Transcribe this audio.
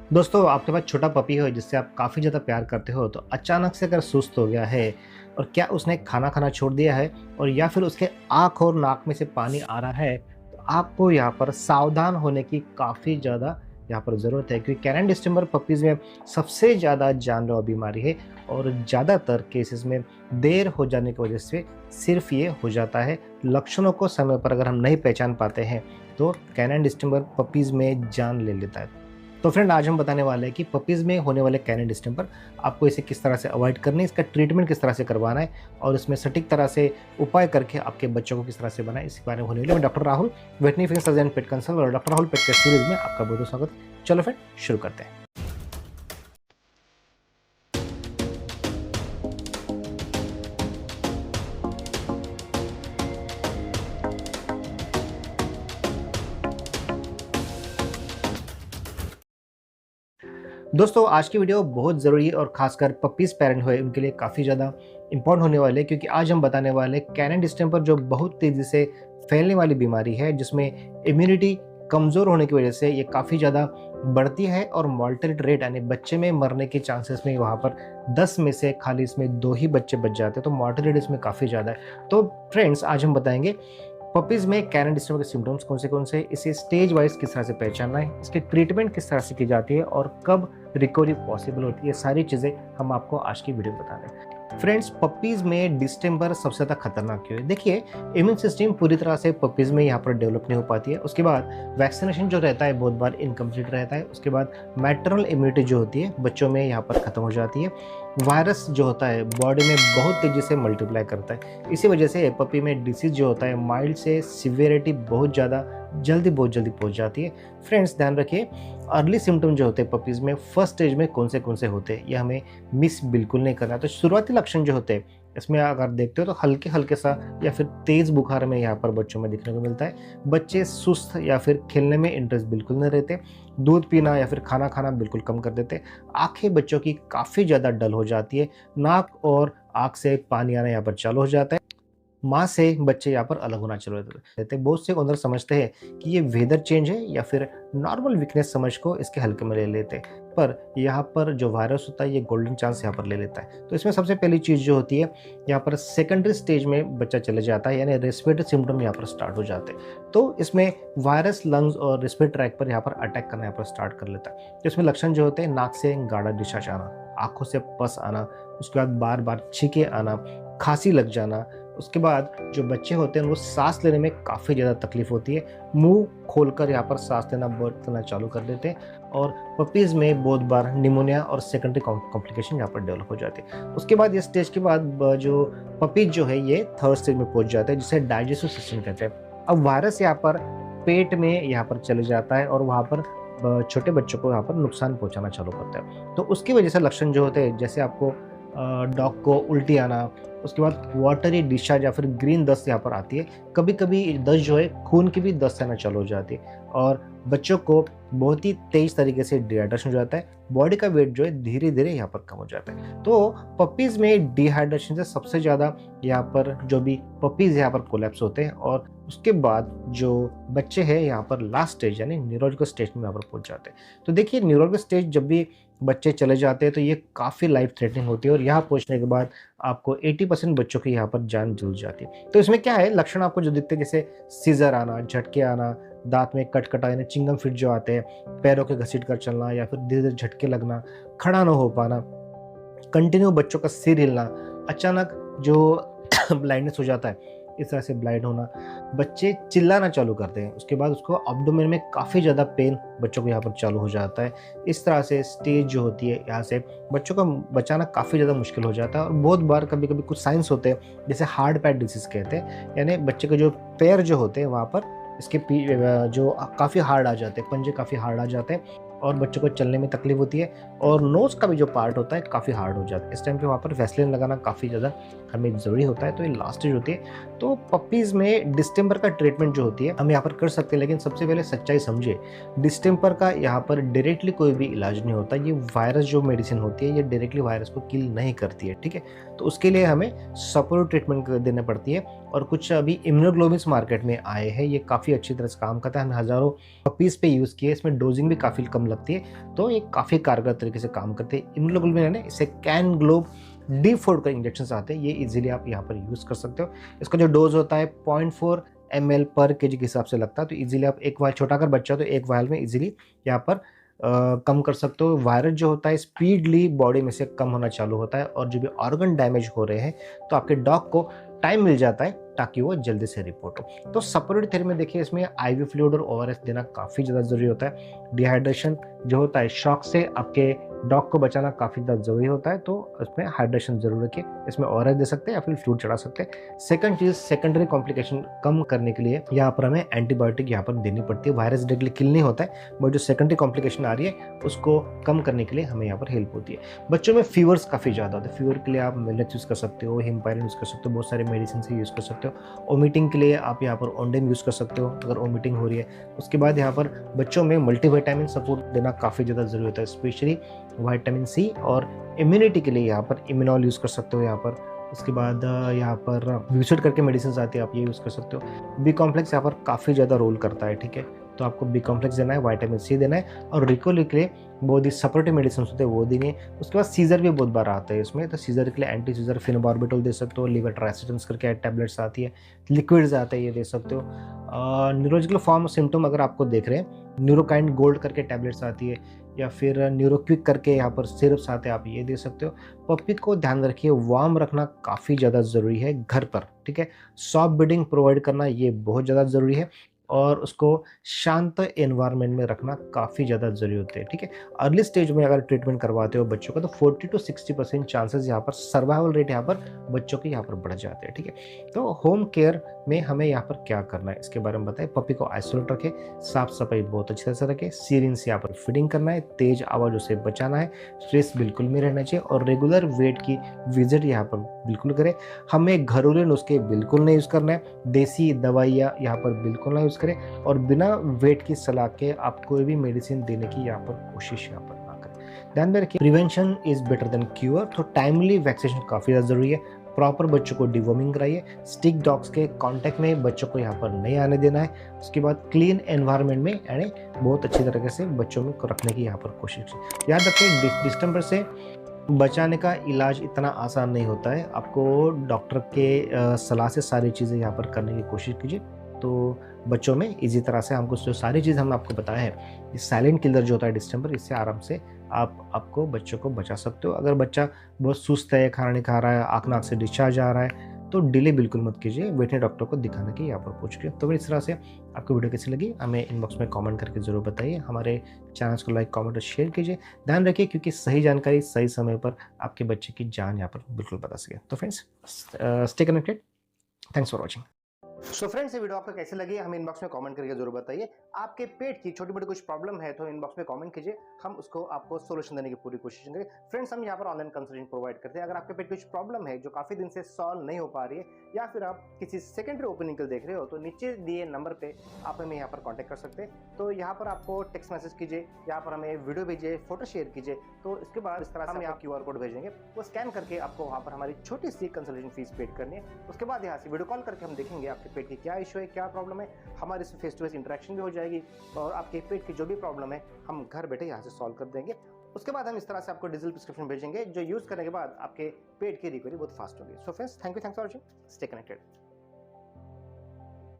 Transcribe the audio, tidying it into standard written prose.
दोस्तों, आपके पास छोटा पपी हो जिससे आप काफ़ी ज़्यादा प्यार करते हो, तो अचानक से अगर सुस्त हो गया है और क्या उसने खाना खाना छोड़ दिया है और या फिर उसके आँख और नाक में से पानी आ रहा है, तो आपको यहाँ पर सावधान होने की काफ़ी ज़्यादा यहाँ पर ज़रूरत है, क्योंकि कैनन डिस्टेंबर पपीज़ में सबसे ज़्यादा जानलेवा बीमारी है और ज़्यादातर केसेस में देर हो जाने की वजह से सिर्फ ये हो जाता है। लक्षणों को समय पर अगर हम नहीं पहचान पाते हैं, तो कैनन डिस्टेंबर पपीज़ में जान ले लेता है। तो फ्रेंड, आज हम बताने वाले हैं कि पपीज़ में होने वाले कैनन डिस्टेंपर आपको इसे किस तरह से अवॉइड करना है, इसका ट्रीटमेंट किस तरह से करवाना है और इसमें सटीक तरह से उपाय करके आपके बच्चों को किस तरह से बनाएं, इसी बारे में होने वाले। मैं doctor Rahul, veterinary physician surgeon pet consult और doctor Rahul pet care series में आपका बहुत बहुत स्वागत है। चलो फ्रेंड, शुरू करते हैं। दोस्तों, आज की वीडियो बहुत ज़रूरी है और खासकर पपीज़ पेरेंट हुए उनके लिए काफ़ी ज़्यादा इम्पोर्टेंट होने वाले हैं, क्योंकि आज हम बताने वाले हैं कैनन डिस्टेंपर जो बहुत तेज़ी से फैलने वाली बीमारी है, जिसमें इम्यूनिटी कमज़ोर होने की वजह से ये काफ़ी ज़्यादा बढ़ती है और मॉर्टेलिटी रेट यानी बच्चे में मरने के चांसेस में वहाँ पर 10 में से खाली इसमें 2 ही बच्चे बच जाते हैं, तो मॉर्टेलिटी इसमें काफ़ी ज़्यादा है। तो फ्रेंड्स, आज हम बताएंगे पपीज़ में कैनन डिस्टेंपर के सिम्पटम्स कौन से, इसे स्टेज वाइज किस तरह से पहचानना है, इसकी ट्रीटमेंट किस तरह से की जाती है और कब रिकवरी पॉसिबल होती है, ये सारी चीज़ें हम आपको आज की वीडियो में बता रहे हैं। फ्रेंड्स, पपीज़ में डिस्टेंपर सबसे ज़्यादा खतरनाक क्यों है? देखिए, इम्यून सिस्टम पूरी तरह से पपीज़ में यहाँ पर डेवलप नहीं हो पाती है। उसके बाद वैक्सीनेशन जो रहता है बहुत बार इनकम्प्लीट रहता है। उसके बाद मैटरनल इम्यूनिटी जो होती है बच्चों में यहाँ पर ख़त्म हो जाती है। वायरस जो होता है बॉडी में बहुत तेज़ी से मल्टीप्लाई करता है। इसी वजह से पपी में डिसीज़ जो होता है माइल्ड से सिवियरिटी बहुत जल्दी पहुंच जाती है। फ्रेंड्स, ध्यान रखिए, अर्ली सिम्टम जो होते हैं पपीज़ में फर्स्ट स्टेज में कौन से होते हैं, ये हमें मिस बिल्कुल नहीं करना। तो शुरुआती लक्षण जो होते हैं इसमें अगर देखते हो तो हल्के सा या फिर तेज़ बुखार में यहाँ पर बच्चों में दिखने को मिलता है। बच्चे सुस्त या फिर खेलने में इंटरेस्ट बिल्कुल नहीं रहते। दूध पीना या फिर खाना खाना बिल्कुल कम कर देते। आंखें बच्चों की काफ़ी ज़्यादा डल हो जाती है। नाक और आँख से पानी आना यहाँ पर चालू हो जाता है। माँ से बच्चे यहाँ पर अलग होना चालू रहते हैं। बहुत से ओनर समझते हैं कि ये वेदर चेंज है या फिर नॉर्मल वीकनेस समझ को इसके हल्के में ले लेते हैं, पर यहाँ पर जो वायरस होता है ये गोल्डन चांस यहाँ पर ले लेता है। तो इसमें सबसे पहली चीज़ जो होती है, यहाँ पर सेकेंडरी स्टेज में बच्चा चले जाता है, यानी रेस्पिरेटरी सिम्टम यहाँ पर स्टार्ट हो जाते हैं। तो इसमें वायरस लंग्स और रेस्पिरेटरी ट्रैक पर यहाँ पर अटैक करना यहाँ पर स्टार्ट कर लेता है। तो इसमें लक्षण जो होते हैं, नाक से गाढ़ा डिस्चार्ज आना, आंखों से पस आना, उसके बाद बार बार छींके आना, खांसी लग जाना। उसके बाद जो बच्चे होते हैं उनको सांस लेने में काफ़ी ज़्यादा तकलीफ होती है। मुंह खोलकर यहाँ पर सांस लेना बंद करना चालू कर देते हैं और पपीज़ में बहुत बार निमोनिया और सेकेंडरी कॉम्प्लिकेशन यहाँ पर डेवलप हो जाती है। उसके बाद ये स्टेज के बाद जो पपीज जो है ये थर्ड स्टेज में पहुँच जाता है, जिसे डाइजेस्टिव सिस्टम कहते हैं। अब वायरस यहाँ पर पेट में यहाँ पर चले जाता है और वहाँ पर छोटे बच्चों को यहाँ पर नुकसान पहुँचाना चालू करता है। तो उसकी वजह से लक्षण जो होते हैं, जैसे आपको डॉग को उल्टी आना, उसके बाद वाटरी डिस्चार्ज या फिर ग्रीन दस्त यहाँ पर आती है। कभी कभी दस्त जो है खून की भी दस्त आना चालू हो जाती है और बच्चों को बहुत ही तेज तरीके से डिहाइड्रेशन हो जाता है। बॉडी का वेट जो है धीरे धीरे यहाँ पर कम हो जाता है। तो पपीज़ में डिहाइड्रेशन से सबसे ज़्यादा यहाँ पर जो भी पपीज़ यहाँ पर कोलैप्स होते हैं और उसके बाद जो बच्चे हैं यहाँ पर लास्ट स्टेज यानी न्यूरोलॉजिकल स्टेज में यहाँ पर पहुँच जाते हैं। तो देखिए, न्यूरोलॉजिकल स्टेज जब भी बच्चे चले जाते हैं तो ये काफ़ी लाइफ थ्रेटनिंग होती है और यहाँ पहुँचने के बाद आपको 80% बच्चों की यहाँ पर जान चली जाती है। तो इसमें क्या है, लक्षण आपको जो दिखते हैं जैसे सीजर आना, झटके आना, दांत में कटकटा यानी चिंगम फिट जो आते हैं, पैरों के घसीट कर चलना या फिर धीरे धीरे झटके लगना, खड़ा ना हो पाना, कंटिन्यू बच्चों का सिर हिलना, अचानक जो ब्लाइंडनेस हो जाता है, इस तरह से ब्लाइंड होना, बच्चे चिल्लाना चालू करते हैं। उसके बाद उसको एब्डोमेन में काफ़ी ज़्यादा पेन बच्चों को यहाँ पर चालू हो जाता है। इस तरह से स्टेज जो होती है यहाँ से बच्चों को बचाना काफ़ी ज़्यादा मुश्किल हो जाता है। और बहुत बार कभी कभी कुछ साइंस होते हैं जैसे हार्ड पैड डिसीज़ कहते हैं, यानी बच्चे के जो पैर जो होते हैं वहाँ पर इसके जो काफ़ी हार्ड आ जाते हैं, पंजे काफ़ी हार्ड आ जाते हैं और बच्चों को चलने में तकलीफ होती है और नोज़ का भी जो पार्ट होता है काफ़ी हार्ड हो जाता है। इस टाइम पे वहाँ पर वैसलीन लगाना काफ़ी ज़्यादा हमें ज़रूरी होता है। तो ये लास्ट स्टेज होती है। तो पपीज़ में डिस्टेंपर का ट्रीटमेंट जो होती है हम यहाँ पर कर सकते हैं, लेकिन सबसे पहले सच्चाई समझिए, डिस्टेंपर का यहाँ पर डायरेक्टली कोई भी इलाज नहीं होता। ये वायरस जो मेडिसिन होती है ये डायरेक्टली वायरस को किल नहीं करती है, ठीक है। तो उसके लिए हमें सपोर्ट ट्रीटमेंट देना पड़ती है और कुछ अभी इम्यूनोग्लोबिन्स मार्केट में आए हैं, ये काफ़ी अच्छी तरह से काम करता है। हमने हज़ारों पपीज़ पे यूज़ किए, इसमें डोजिंग भी काफ़ी कम लगती है, तो ये काफ़ी कारगर तरीके से काम करते हैं। इम्यूनोग्लोबुलिन है ना, इसे कैन ग्लोब D4 का इंजेक्शन आते हैं, ये इजीली आप यहाँ पर यूज़ कर सकते हो। इसका जो डोज होता है 0.4 ml पर केजी के हिसाब से लगता है, तो इजीली आप एक वायल, छोटा अगर बच्चा तो एक वायल में इजीली यहाँ पर कम कर सकते हो। वायरस जो होता है स्पीडली बॉडी में से कम होना चालू होता है, और जो भी ऑर्गन डैमेज हो रहे हैं तो आपके डॉग को टाइम मिल जाता है ताकि वो जल्दी से रिपोर्ट हो। तो सपोर्टिव थेरेपी में देखिए, इसमें आईवी फ्लूइड और ओआरएस देना काफ़ी ज़्यादा ज़रूरी होता है। डिहाइड्रेशन जो होता है, शॉक से आपके डॉग को बचाना काफ़ी ज़्यादा ज़रूरी होता है, तो इसमें हाइड्रेशन ज़रूर रखिए। इसमें ओआरएस दे सकते हैं या फिर फ्लूइड चढ़ा सकते हैं। सेकंड चीज़, सेकेंडरी कॉम्प्लिकेशन कम करने के लिए यहाँ पर हमें एंटीबायोटिक यहाँ पर देनी पड़ती है। वायरस डायरेक्टली किल नहीं होता है, बट जो सेकेंडरी कॉम्प्लिकेशन आ रही है उसको कम करने के लिए हमें यहाँ पर हेल्प होती है। बच्चों में फीवर्स काफ़ी ज़्यादा होते हैं, फीवर के लिए आप मिलेट्स यूज़ कर सकते हो, हिमपायरिन यूज़ कर सकते हो, बहुत सारे मेडिसिन से यूज़ कर सकते हो। वोमिटिंग के लिए आप यहाँ पर ओंडेम यूज़ कर सकते हो अगर वोमिटिंग हो रही है। उसके बाद यहाँ पर बच्चों में मल्टीविटामिन सपोर्ट देना काफ़ी ज़्यादा ज़रूरी होता है, स्पेशली विटामिन सी, और इम्यूनिटी के लिए यहाँ पर इम्यूनॉल यूज़ कर सकते हो यहाँ पर। उसके बाद यहाँ पर विजिट करके मेडिसिन आती है, आप ये यूज़ कर सकते हो। बी कॉम्प्लेक्स यहाँ पर काफ़ी ज़्यादा रोल करता है, ठीक है, तो आपको बी कॉम्प्लेक्स देना है, विटामिन सी देना है, और रिकवरी के लिए बहुत ही सपोर्टिव मेडिसिन होते हैं वो देनी है। उसके बाद सीजर भी बहुत बार आता है इसमें, तो सीजर के लिए एंटी सीजर फिनोबार्बिटोल दे सकते हो, लीवर ट्राइसिटन्स करके टैबलेट्स आती है, लिक्विड्स आते हैं, ये दे सकते हो। न्यूरोलॉजिकल फॉर्म सिम्टम अगर आपको देख रहे हैं, न्यूरोकाइंड गोल्ड करके टैबलेट्स आती है, या फिर न्यूरोक्विक करके यहाँ पर सिरप्स आते हैं, आप ये दे सकते हो। पप्पी को ध्यान रखिए, वार्म रखना काफ़ी ज़्यादा ज़रूरी है घर पर, ठीक है। सॉफ्ट बीडिंग प्रोवाइड करना ये बहुत ज़्यादा ज़रूरी है, और उसको शांत एनवायरनमेंट में रखना काफ़ी ज़्यादा ज़रूरी होते हैं, ठीक है। अर्ली स्टेज में अगर ट्रीटमेंट करवाते हो बच्चों का, तो 40 to 60% चांसेस यहाँ पर सर्वाइवल रेट यहाँ पर बच्चों के यहाँ पर बढ़ जाते हैं, ठीक है। तो होम केयर में हमें यहाँ पर क्या करना है इसके बारे में बताएं। पपी को आइसोलेट रखें, साफ सफाई बहुत अच्छी तरह से रखें, सीरिन से यहाँ पर फीडिंग करना है, तेज आवाज़ों से बचाना है, स्ट्रेस बिल्कुल नहीं रहना चाहिए, और रेगुलर वेट की विजिट यहाँ पर बिल्कुल करें। हमें घरेलू नुस्खे बिल्कुल नहीं यूज़ करना है, देसी दवाइयाँ यहाँ पर बिल्कुल ना यूज़ करें, और बिना वेट की सलाह के आप कोई भी मेडिसिन देने की यहाँ पर कोशिश यहाँ पर ना करें। ध्यान में रखिए, prevention is better than cure, तो टाइमली वैक्सीनेशन काफ़ी ज़्यादा ज़रूरी है। प्रॉपर बच्चों को डिवॉर्मिंग कराइए, स्टिक डॉग्स के कांटेक्ट में बच्चों को यहाँ पर नहीं आने देना है। उसके बाद क्लीन एनवायरनमेंट में यानी बहुत अच्छी तरीके से बच्चों में रखने की यहाँ पर कोशिश कीजिए। याद रखें, डिस्टेंपर से बचाने का इलाज इतना आसान नहीं होता है, आपको डॉक्टर के सलाह से सारी चीज़ें यहाँ पर करने की कोशिश कीजिए, तो बच्चों में इजी तरह से हमको जो सारी चीज़ हमने आपको बताया है, ये साइलेंट किलर जो होता है डिस्टेंपर, इससे आराम से आपको बच्चों को बचा सकते हो। अगर बच्चा बहुत सुस्त है, खाना नहीं खा रहा है, आँख नाक से डिस्चार्ज आ रहा है, तो डिले बिल्कुल मत कीजिए, वेटनरी डॉक्टर को दिखाने की यहाँ पर पूछ लीजिए। तो इस तरह से आपको वीडियो कैसी लगी हमें इनबॉक्स में कमेंट करके ज़रूर बताइए। हमारे चैनल को लाइक, कमेंट और शेयर कीजिए। ध्यान रखिए, क्योंकि सही जानकारी सही समय पर आपके बच्चे की जान यहाँ पर बिल्कुल बता सके। तो friends, stay connected, thanks for watching. So friends, ये वीडियो आपको कैसे लगी हमें इनबॉक्स में कमेंट करके जरूर बताइए। आपके पेट की छोटी मोटी कुछ प्रॉब्लम है तो इनबॉक्स में कमेंट कीजिए, हम उसको आपको सोल्यूशन देने की पूरी कोशिश करेंगे। फ्रेंड्स, हम यहाँ पर ऑनलाइन कंसल्टिंग प्रोवाइड करते हैं। अगर आपके पेट कुछ प्रॉब्लम है जो काफी दिन से सॉल्व नहीं हो पा रही है, या फिर आप किसी सेकेंडरी ओपनिंग को देख रहे हो, तो नीचे दिए नंबर पे आप हमें यहाँ पर कॉन्टैक्ट कर सकते हैं। तो यहाँ पर आपको टेक्स्ट मैसेज कीजिए, यहाँ पर हमें वीडियो भेजिए, फोटो शेयर कीजिए, तो इसके बाद इस तरह से हम यहाँ QR कोड भेजेंगे, वो स्कैन करके आपको वहाँ पर हमारी छोटी सी कंसल्टेशन फीस पेड करनी है। उसके बाद यहाँ से वीडियो कॉल करके हम देखेंगे आपके पेट की क्या इशू है, क्या प्रॉब्लम है, हमारे से फेस टू फेस इंटरेक्शन भी हो जाएगी, और आपके पेट की जो भी प्रॉब्लम है हम घर बैठे यहाँ से सॉल्व कर देंगे। उसके बाद हम इस तरह से आपको डिजिटल प्रिस्क्रिप्शन भेजेंगे, जो यूज करने के बाद आपके पेट की रिकवरी बहुत फास्ट होगी। So friends, thank you for watching, stay connected.